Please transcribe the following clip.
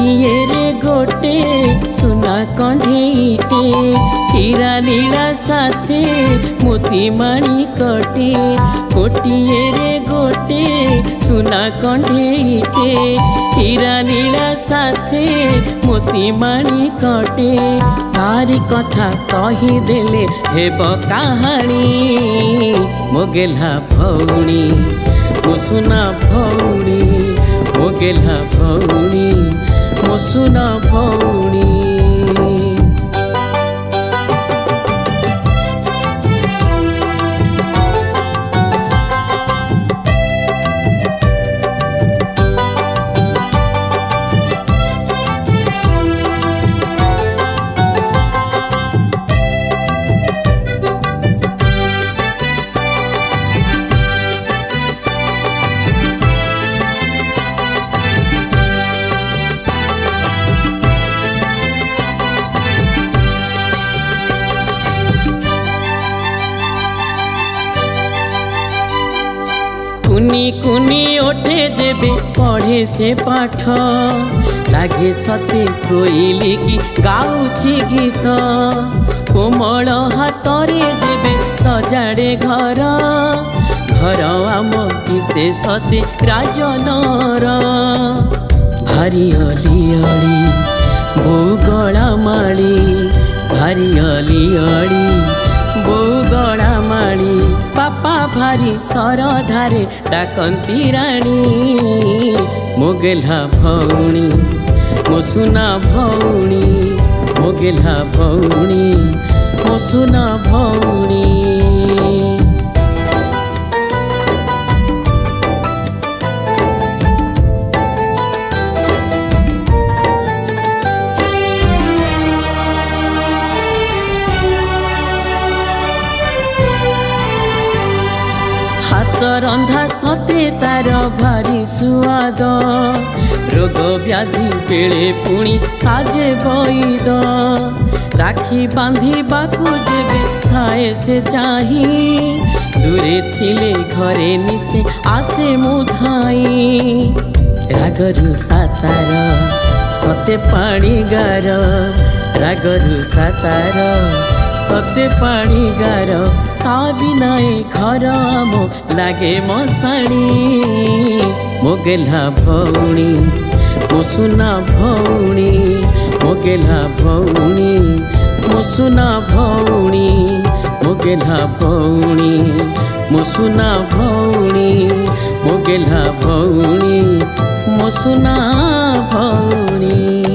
कोटिए रे गोटे सुना कंढेईटे हीरा नीला साथे मोती माणी कटे कोटिए रे गोटे सुना कंढेईटे हीरा नीला साथे मोती माणी कटे तारी कथा कही देले हेब कहानी मोगेला भौणी मो सुना भौणी मोगेला भौणी मो सुना भौणी कुनी कुनी ओठे जेबे पढ़े से पाठ लागे सते कोइली की गाउछि गीत कोमल हातरे जेबे सजाड़े घर घर आम किसे सते राजनर भारी अलिअली बो गला माली भारी अलिअली बो गला माली पापा भारी सरधारे डाकंती राणी मोगेला भौणी मो सुना भौणी मोगेला भौणी मो सुना भौणी हाथ रंधा सते तार भारी सुआद रोग व्याधि बेले पुणी साजे बैद राखी बांधी बाकू जेबे थाए से चाही दूरे थिले घरे निश्चय आसे मुधाई रागरु सातार सते पाणी गार रागरु सातार सते पाणी गार ता बिना घर आम लागे मशाणी मोगेला भौणी मो सुना भौणी मोगेला भौणी मो सुना भौणी मोगेला भौणी मो सुना भौणी मोगेला भौणी मो सुना भौणी।